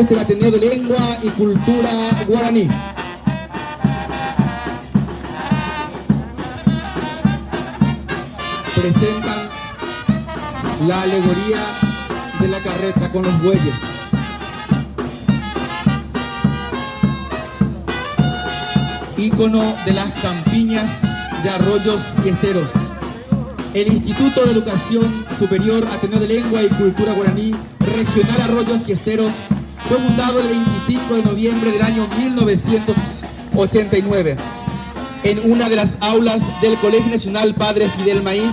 del Ateneo de Lengua y Cultura Guaraní. Presentan la alegoría de la carreta con los bueyes. Ícono de las campiñas de arroyos y esteros. El Instituto de Educación Superior Ateneo de Lengua y Cultura Guaraní, Regional Arroyos y Esteros, fue fundado el 25 de noviembre del año 1989 en una de las aulas del Colegio Nacional Padre Fidel Maíz.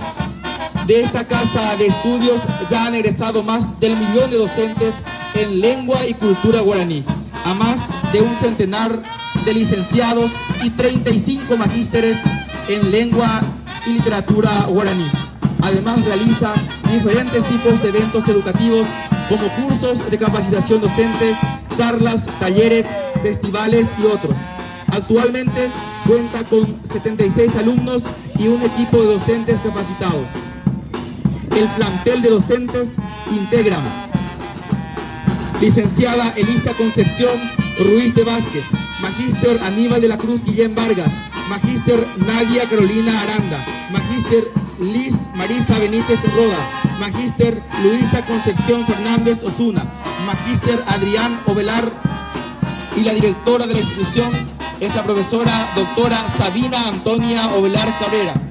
De esta casa de estudios ya han egresado más del 1.000.000 de docentes en lengua y cultura guaraní, a más de un centenar de licenciados y 35 magísteres en lengua y literatura guaraní. Además realiza diferentes tipos de eventos educativos como cursos de capacitación docente, charlas, talleres, festivales y otros. Actualmente cuenta con 76 alumnos y un equipo de docentes capacitados. El plantel de docentes integran licenciada Elisa Concepción Ruiz de Vázquez, magíster Aníbal de la Cruz Guillén Vargas, magíster Nadia Carolina Aranda, magíster Liz Marisa Benítez Roda, magíster Luisa Concepción Fernández Osuna, magíster Adrián Ovelar, y la directora de la institución es la profesora doctora Sabina Antonia Ovelar Cabrera.